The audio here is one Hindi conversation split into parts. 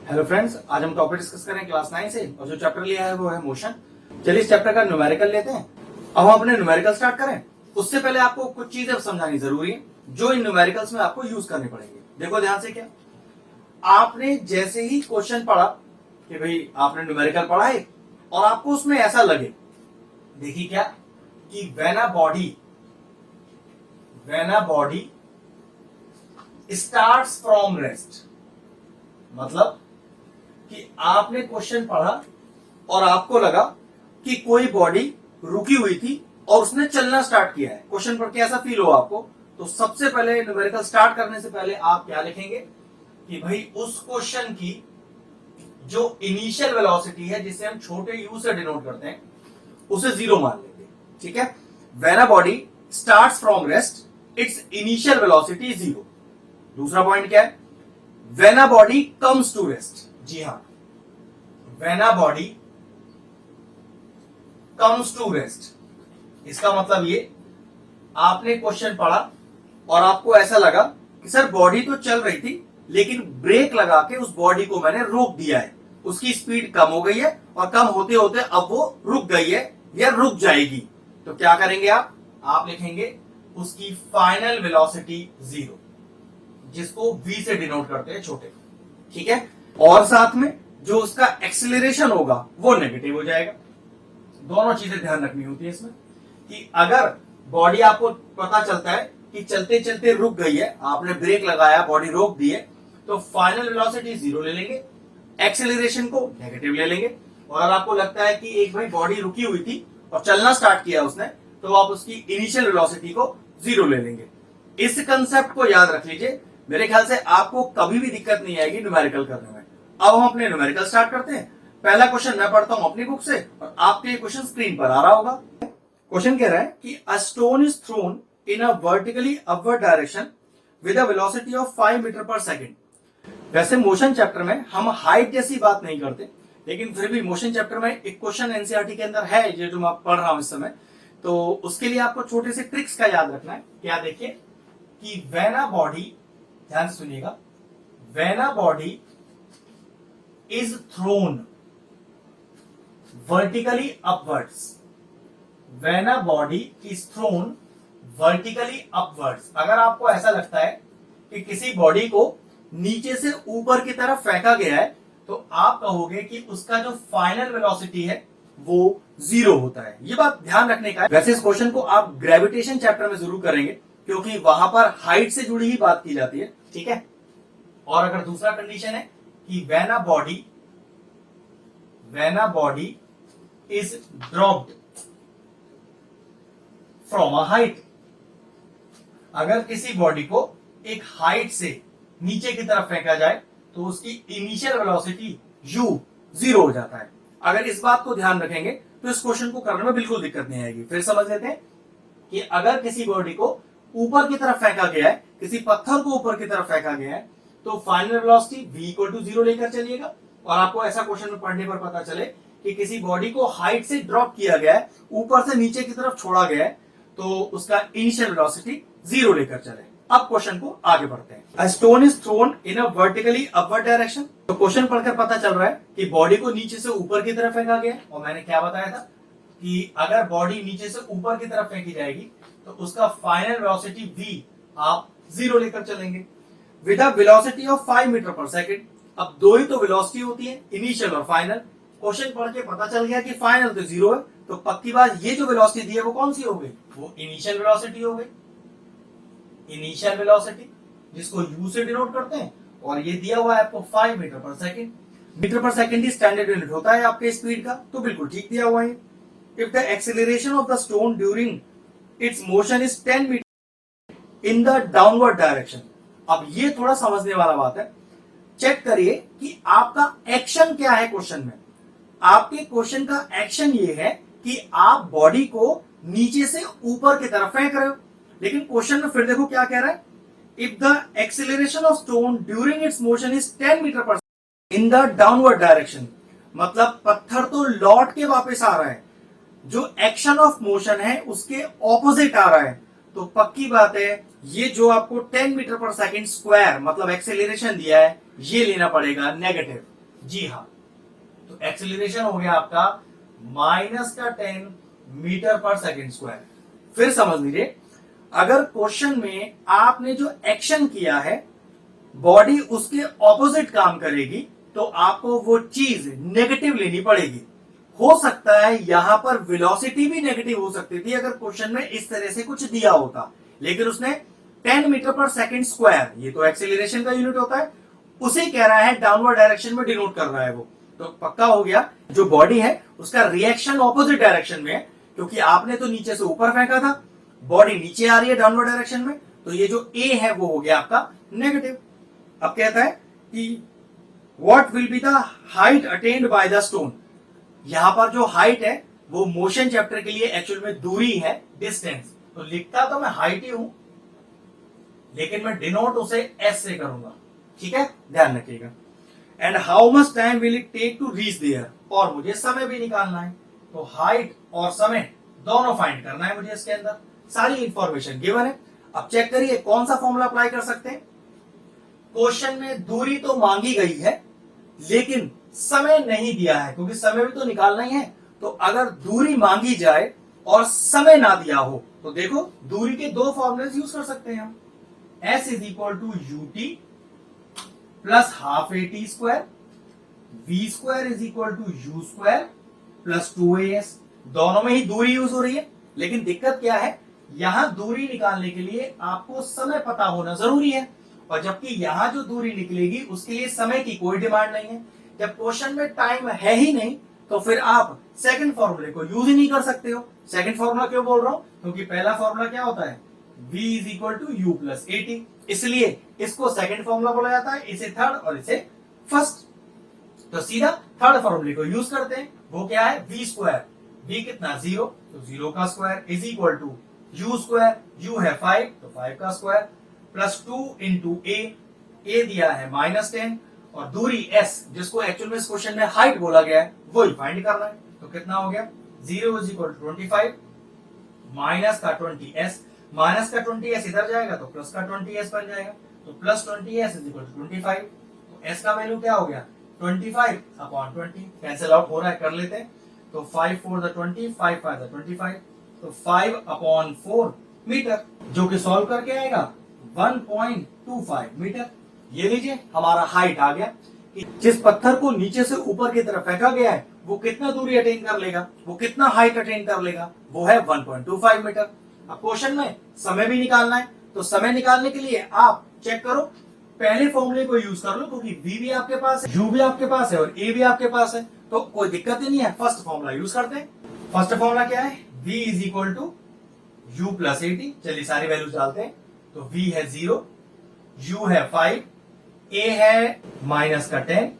हेलो फ्रेंड्स, आज हम टॉपिक डिस्कस करें क्लास 9 से और जो चैप्टर लिया है वो है मोशन। चलिए इस चैप्टर का न्यूमेरिकल लेते हैं। अब हम अपने न्यूमेरिकल स्टार्ट करें उससे पहले आपको कुछ चीजें समझानी जरूरी है जो इन न्यूमेरिकल्स में आपको यूज करने पड़ेंगे। देखो ध्यान से, क्या आपने जैसे ही क्वेश्चन पढ़ा कि भाई आपने न्यूमेरिकल पढ़ा है और आपको उसमें ऐसा लगे, देखिए क्या कि when a body starts from rest, मतलब कि आपने क्वेश्चन पढ़ा और आपको लगा कि कोई बॉडी रुकी हुई थी और उसने चलना स्टार्ट किया है। क्वेश्चन पढ़ के ऐसा फील हो आपको, तो सबसे पहले न्यूमेरिकल स्टार्ट करने से पहले आप क्या लिखेंगे कि भाई उस क्वेश्चन की जो इनिशियल वेलोसिटी है, जिसे हम छोटे यू से डिनोट करते हैं, उसे जीरो मान लेंगे। ठीक है, when a body starts from rest its initial velocity zero. दूसरा पॉइंट क्या है, when a body comes to rest. जी हां, when a body comes to rest, इसका मतलब ये, आपने क्वेश्चन पढ़ा और आपको ऐसा लगा कि सर बॉडी तो चल रही थी लेकिन ब्रेक लगा के उस बॉडी को मैंने रोक दिया है, उसकी स्पीड कम हो गई है और कम होते होते अब वो रुक गई है या रुक जाएगी। तो क्या करेंगे आप लिखेंगे उसकी फाइनल वेलोसिटी जीरो, जिसको v से डिनोट करते हैं छोटे। ठीक है, और साथ में जो उसका एक्सेलरेशन होगा वो नेगेटिव हो जाएगा। दोनों चीजें ध्यान रखनी होती है इसमें कि अगर बॉडी आपको पता चलता है कि चलते चलते रुक गई है, आपने ब्रेक लगाया, बॉडी रोक दी है, तो फाइनल वेलोसिटी जीरो ले लेंगे, एक्सेलरेशन को नेगेटिव ले लेंगे। और अगर आपको लगता है कि एक भाई बॉडी रुकी हुई थी और चलना स्टार्ट किया उसने, तो आप उसकी इनिशियल वेलोसिटी को जीरो ले लेंगे। इस कंसेप्ट को याद रख लीजिए, मेरे ख्याल से आपको कभी भी दिक्कत नहीं आएगी न्यूमेरिकल करने में। अब हम अपने न्यूमेरिकल स्टार्ट करते हैं। पहला क्वेश्चन मैं पढ़ता हूं अपनी बुक से और आपके क्वेश्चन स्क्रीन पर आ रहा होगा। क्वेश्चन कह रहा है कि a stone is thrown in a vertically upward direction with a velocity of 5 metre per second. वैसे मोशन चैप्टर में हम हाइट जैसी बात नहीं करते, लेकिन फिर भी मोशन चैप्टर में एक क्वेश्चन एनसीईआरटी के अंदर है ये जो मैं पढ़ रहा हूं इस समय, तो उसके लिए आपको छोटे से ट्रिक्स का याद रखना है। क्या देखिए कि व्हेन अ बॉडी, ध्यान सुनिएगा, when a body is thrown vertically upwards, when a body is thrown vertically upwards, अगर आपको ऐसा लगता है कि किसी बॉडी को नीचे से ऊपर की तरफ फेंका गया है, तो आप कहोगे कि उसका जो फाइनल वेलोसिटी है वो जीरो होता है। ये बात ध्यान रखने का है। वैसे इस क्वेश्चन को आप ग्रेविटेशन चैप्टर में जरूर करेंगे क्योंकि वहां पर हाइट से जुड़ी ही बात की जाती है। ठीक है, और अगर दूसरा कंडीशन है कि when a body is dropped from a height, अगर किसी बॉडी को एक हाइट से नीचे की तरफ फेंका जाए तो उसकी इनिशियल वेलोसिटी u जीरो हो जाता है। अगर इस बात को ध्यान रखेंगे तो इस क्वेश्चन को करने में बिल्कुल दिक्कत नहीं आएगी। फिर समझ लेते हैं कि अगर किसी बॉडी को ऊपर की तरफ फेंका गया है, किसी पत्थर को ऊपर की तरफ फेंका गया है, तो final velocity v equal to zero लेकर चलिएगा। और आपको ऐसा क्वेश्चन में पढ़ने पर पता चले कि किसी बॉडी को हाइट से ड्रॉप किया गया है, ऊपर से नीचे की तरफ छोड़ा गया है, तो उसका इनिशियल वेलोसिटी जीरो लेकर चले। अब क्वेश्चन को आगे बढ़ते हैं। अ stone is thrown in a vertically upward direction, तो क्वेश्चन पढ़कर पता चल रहा है कि बॉडी को नीचे से ऊपर की तरफ फेंका गया है, और मैंने क्या बताया था कि अगर बॉडी नीचे से ऊपर की तरफ फेंकी जाएगी तो उसका फाइनल वेलोसिटी v आप जीरो लेकर चलेंगे with a velocity of 5 metre per second. अब दो ही तो वेलोसिटी होती है, इनिशियल और फाइनल। क्वेश्चन पढ़ के पता चल गया कि फाइनल तो जीरो है, तो पक्की बात ये जो वेलोसिटी दी है वो कौन सी हो गई, वो इनिशियल वेलोसिटी हो गई। इनिशियल वेलोसिटी जिसको u से डिनोट करते हैं, और ये दिया हुआ है आपको 5 metre per second. Metre per second ही स्टैंडर्ड यूनिट होता है आपके स्पीड का, तो बिल्कुल ठीक दिया हुआ है। If the acceleration of the stone during its motion is 10 metre in the downward direction, अब ये थोड़ा समझने वाला बात है। चेक करिए कि आपका एक्शन क्या है क्वेश्चन में। आपके क्वेश्चन का एक्शन ये है कि आप बॉडी को नीचे से ऊपर की तरफ फेंक रहे हो, लेकिन क्वेश्चन में फिर देखो क्या कह रहा है, if the acceleration of stone during its motion is 10 metre per in the downward direction, मतलब पत्थर तो लौट के वापस आ रहा है, जो एक्शन ऑफ मोशन है उसके ऑपोजिट आ रहा है, तो पक्की बात है ये जो आपको 10 मीटर पर सेकंड स्क्वायर मतलब एक्सेलरेशन दिया है ये लेना पड़ेगा नेगेटिव। जी हाँ, तो एक्सेलरेशन हो गया आपका -10 मीटर पर सेकेंड स्क्वायर। फिर समझ लीजिए, अगर क्वेश्चन में आपने जो एक्शन किया है बॉडी उसके ऑपोजिट काम करेगी तो आपको वो चीज नेगेटिव लेनी पड़ेगी। हो सकता है यहां पर वेलोसिटी भी नेगेटिव हो सकती थी अगर क्वेश्चन में इस तरह से कुछ दिया होता, लेकिन उसने 10 मीटर पर सेकेंड स्क्वायर, ये तो एक्सेलरेशन का यूनिट होता है, उसे कह रहा है डाउनवर्ड डायरेक्शन में डिनोट कर रहा है वो। तो पक्का हो गया जो बॉडी है उसका रिएक्शन ऑपोजिट डायरेक्शन में है, क्योंकि आपने तो नीचे से ऊपर फेंका था, बॉडी नीचे आ रही है डाउनवर्ड डायरेक्शन में, तो ये जो ए है वो हो गया आपका नेगेटिव। अब कहता है कि what will be the height attend by the stone. यहां पर जो हाइट है वो मोशन चैप्टर के लिए एक्चुअल में दूरी है, डिस्टेंस। तो लिखता तो मैं हाइट ही हूं, लेकिन मैं डिनोट उसे एस से करूंगा, ठीक है, ध्यान रखिएगा। And how much time will it take to reach there, और मुझे समय भी निकालना है, तो हाइट और समय दोनों फाइंड करना है मुझे। इसके अंदर सारी इंफॉर्मेशन गिवन है। अब चेक करिए कौन सा फॉर्मूला अप्लाई कर सकते हैं। क्वेश्चन में दूरी तो मांगी गई है लेकिन समय नहीं दिया है, क्योंकि समय भी तो निकालना ही है। तो अगर दूरी मांगी जाए और समय ना दिया हो तो देखो दूरी के दो फॉर्मूले यूज कर सकते हैं हम। S is equal to UT plus half AT square, V square is equal to U square plus 2AS। दोनों में ही दूरी यूज हो रही है, लेकिन दिक्कत क्या है, यहां दूरी निकालने के लिए आपको समय पता होना जरूरी है, और जबकि यहां जो दूरी निकलेगी उसके लिए समय की कोई डिमांड नहीं है। जब क्वेश्चन में टाइम है ही नहीं तो फिर आप सेकंड फॉर्मूले को यूज ही नहीं कर सकते हो। सेकंड फॉर्मूला क्यों बोल रहा हूं, क्योंकि पहला फॉर्मूला क्या होता है, V is equal to U plus AT, इसलिए इसको सेकंड फॉर्मूला बोला जाता है, इसे थर्ड और इसे फर्स्ट। तो सीधा थर्ड फॉर्मूले को यूज करते हैं, वो क्या है, V स्क्वायर, V कितना 0, तो 0 का square is equal to U square, U है 5 तो 5 का स्क्वायर प्लस 2 इंटू A दिया है -10, और दूरी S जिसको एक्चुअल में इस क्वेश्चन में हाइट बोला गया है वो ही फाइंड करना है। तो कितना हो गया, 0 इज इक्वल टू 25 माइनस का 20s, माइनस का 20s इधर जाएगा तो प्लस का 20s बन जाएगा, तो plus 20s is equal to 25। तो s का वैल्यू क्या हो गया, 25 अपॉन 20, कैंसिल आउट हो रहा है, कर लेते हैं। तो 5 4 द 20, 5 5 द 25, तो 5 अपॉन 4 मीटर, जो कि सॉल्व करके आएगा 1.25 मीटर। ये लीजिए हमारा हाइट आ गया कि जिस पत्थर को नीचे से ऊपर की तरफ फेंका गया है वो कितना दूरी अटेन कर लेगा, वो कितना हाइट अटेन कर लेगा, वो है 1.25 मीटर। अब क्वेश्चन में समय भी निकालना है, तो समय निकालने के लिए आप चेक करो, पहले फॉर्मूले को यूज कर लो, क्योंकि V भी आपके पास है, U भी आपके पास है और A भी आपके पास है, तो कोई दिक्कत ही नहीं है। फर्स्ट फॉर्मूला यूज करते हैं। फर्स्ट फॉर्मूला क्या है, V is equal to U plus AT। चलिए सारी वैल्यूज डालते हैं। तो V है 0, U है 5, A है माइनस का 10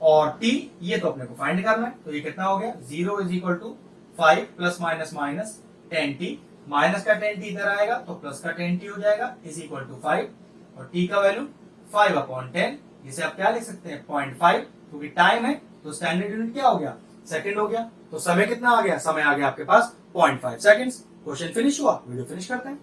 और T ये तो अपने को फाइंड करना है। तो ये कितना हो गया, 0 is equal to 5 plus minus minus 10T, minus का 10T इधर आएगा तो प्लस का 10T हो जाएगा इज इक्वल टू 5, और T का वैल्यू 5 अपॉन 10, जिसे आप क्या लिख सकते हैं 0.5, क्योंकि टाइम है तो स्टैंडर्ड यूनिट क्या हो गया, सेकंड हो गया। तो समय कितना आ गया, समय आ गया आपके पास 0.5 सेकंड्स। क्वेश्चन फिनिश हुआ, वीडियो फिनिश करते हैं।